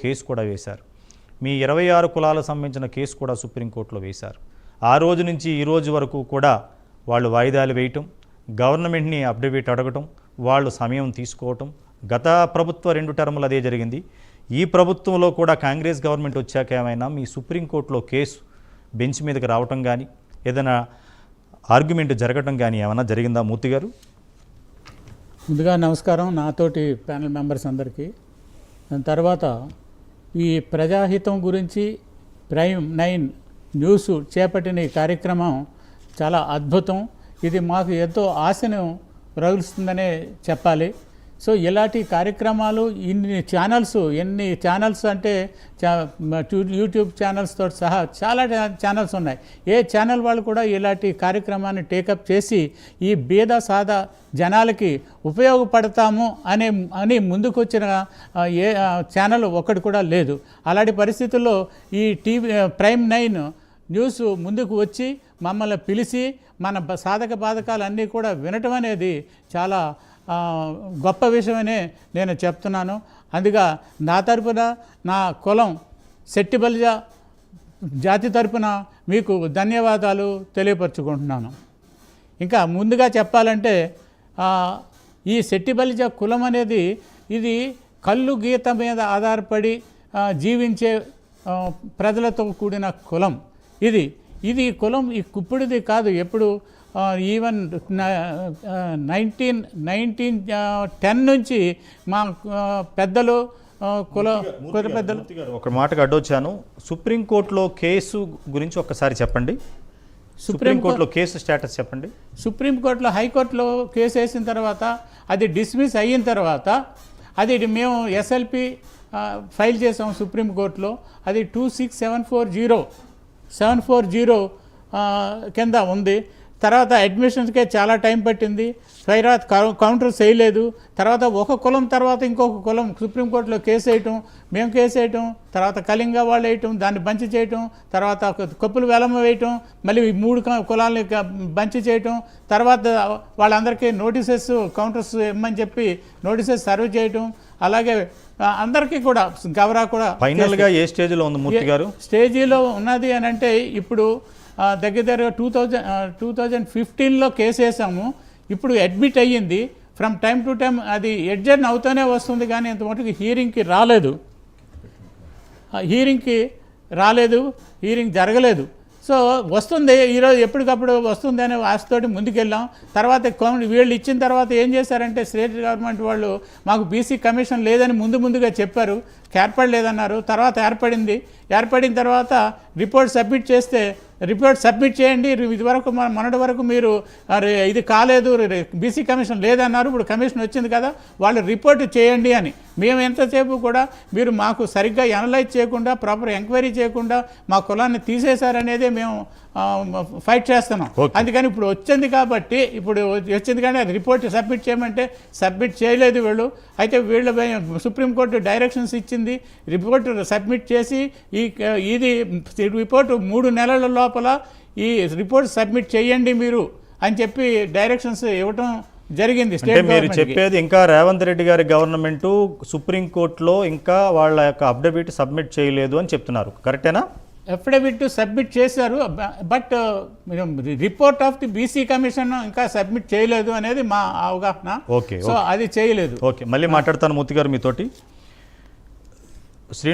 Case కూడా వేశారు. మీ 26 కులాలకు సంబంధించిన కేసు కూడా సుప్రీంకోర్టులో వేశారు. ఆ రోజు నుంచి ఈ రోజు వరకు కూడా వాళ్ళు వాయిదాలు వేయటం, గవర్నమెంట్ని అప్డేట్ అడగటం, వాళ్ళు సమయం తీసుకోవటం. గత ప్రభుత్వ 2 టర్ములు అదే జరిగింది. ఈ ప్రభుత్వంలో కూడా కాంగ్రెస్ గవర్నమెంట్ వచ్చాక ఏమైనా మీ సుప్రీంకోర్టులో కేసు బెంచ్ మీదకి రావటం కానీ ఏదైనా ఆర్గ్యుమెంట్ జరగటం కానీ ఏమైనా జరిగిందా మూర్తి గారు? ముందుగా నమస్కారం నాతోటి ప్యానల్ మెంబర్స్ అందరికీ. దాని తర్వాత ఈ ప్రజాహితం గురించి ప్రైమ్ 9 న్యూస్ చేపట్టిన ఈ కార్యక్రమం చాలా అద్భుతం. ఇది మాకు ఎంతో ఆశను రగులుస్తుందనే చెప్పాలి. సో ఇలాంటి కార్యక్రమాలు ఎన్ని ఛానల్స్ అంటే యూట్యూబ్ ఛానల్స్తో సహా చాలా ఛానల్స్ ఉన్నాయి. ఏ ఛానల్ వాళ్ళు కూడా ఇలాంటి కార్యక్రమాన్ని టేకప్ చేసి ఈ బీద సాదా జనాలకి ఉపయోగపడతాము అని ముందుకొచ్చిన ఏ ఛానల్ ఒక్కటి కూడా లేదు. అలాంటి పరిస్థితుల్లో ఈ ప్రైమ్ 9 న్యూస్ ముందుకు వచ్చి మమ్మల్ని పిలిచి మన సాధక బాధకాలన్నీ కూడా వినటం అనేది చాలా గొప్ప విషయమనే నేను చెప్తున్నాను. అందుగా నా తరపున, నా కులం సెట్టిబలిజ జాతి తరపున మీకు ధన్యవాదాలు తెలియపరచుకుంటున్నాను. ఇంకా ముందుగా చెప్పాలంటే ఈ సెట్టిబలిజ కులం అనేది ఇది కళ్ళు గీత మీద ఆధారపడి జీవించే ప్రజలతో కూడిన కులం. ఇది కులం ఇప్పుడుది కాదు. ఎప్పుడు ఈవెన్ 1910 నుంచి మా పెద్దలు కుల పెద్దలు. ఒక మాటకు అడ్డొచ్చాను. సుప్రీంకోర్టులో కేసు గురించి ఒక్కసారి చెప్పండి. సుప్రీంకోర్టులో కేసు స్టేటస్ చెప్పండి. సుప్రీంకోర్టులో హైకోర్టులో కేసు వేసిన తర్వాత అది డిస్మిస్ అయిన తర్వాత అది మేము ఎస్ఎల్పి ఫైల్ చేసాం సుప్రీంకోర్టులో. అది 26740 కింద ఉంది. తర్వాత అడ్మిషన్స్కే చాలా టైం పట్టింది. తర్వాత కౌంటర్ చేయలేదు. తర్వాత ఒక కులం తర్వాత ఇంకొక కులం సుప్రీంకోర్టులో కేసు వేయటం, మేము కేసు వేయటం, తర్వాత కళింగ వాళ్ళు వేయటం, దాన్ని బంచి చేయటం, తర్వాత కప్పులు వెలమ వేయటం, మళ్ళీ 3 కులాలని బంచి చేయటం, తర్వాత వాళ్ళందరికీ నోటీసెస్ కౌంటర్స్ ఇమ్మని చెప్పి నోటీసెస్ సర్వ్ చేయటం, అలాగే అందరికీ కూడా గవరా కూడా. ఫైనల్గా ఏ స్టేజ్లో ఉంది మూర్తి గారు? స్టేజీలో ఉన్నది అని అంటే ఇప్పుడు దగ్గర 2015లో కేసు వేసాము. ఇప్పుడు అడ్మిట్ అయ్యింది. ఫ్రమ్ టైం టు టైం అది అడ్జర్న్ అవుతూనే వస్తుంది, కానీ ఇంతమటుకు హీరింగ్కి రాలేదు, హీరింగ్ జరగలేదు. సో వస్తుంది, ఈరోజు ఎప్పటికప్పుడు వస్తుంది అనే ఆశతోటి ముందుకెళ్ళాం. తర్వాత వీళ్ళు ఇచ్చిన తర్వాత ఏం చేశారంటే స్టేట్ గవర్నమెంట్ వాళ్ళు మాకు బీసీ కమిషన్ లేదని ముందుగా చెప్పారు. ఏర్పడలేదన్నారు. తర్వాత ఏర్పడిన తర్వాత రిపోర్ట్ సబ్మిట్ చేస్తే రిపోర్ట్ సబ్మిట్ చేయండి, ఇదివరకు మొన్నటి వరకు మీరు ఇది కాలేదు, బీసీ కమిషన్ లేదన్నారు. ఇప్పుడు కమిషన్ వచ్చింది కదా, వాళ్ళు రిపోర్ట్ చేయండి అని. మేము ఎంతసేపు కూడా మీరు మాకు సరిగ్గా అనలైజ్ చేయకుండా, ప్రాపర్ ఎంక్వైరీ చేయకుండా మా కులాన్ని తీసేశారనేదే మేము ఫైట్ చేస్తున్నాం. అందుకని ఇప్పుడు వచ్చింది కానీ రిపోర్ట్ సబ్మిట్ చేయమంటే సబ్మిట్ చేయలేదు వీళ్ళు. అయితే వీళ్ళు సుప్రీంకోర్టు డైరెక్షన్స్ ఇచ్చింది, రిపోర్ట్ సబ్మిట్ చేసి ఇది రిపోర్టు 3 నెలల లోపల ఈ రిపోర్ట్ సబ్మిట్ చేయండి మీరు అని చెప్పి డైరెక్షన్స్ ఇవ్వటం జరిగింది. మీరు చెప్పేది ఇంకా రేవంత్ రెడ్డి గారి గవర్నమెంట్ సుప్రీంకోర్టులో ఇంకా వాళ్ళ యొక్క అఫిడవిట్ సబ్మిట్ చేయలేదు అని చెప్తున్నారు, కరెక్టేనా? అఫిడవిట్ సబ్మిట్ చేశారు, but report of the BC commission ఇంకా సబ్మిట్ చేయలేదు అనేది మా అవగాహన. ఓకే, సో అది చేయలేదు. ఓకే, మళ్ళీ మాట్లాడతాను మూర్తి గారు మీతోటి.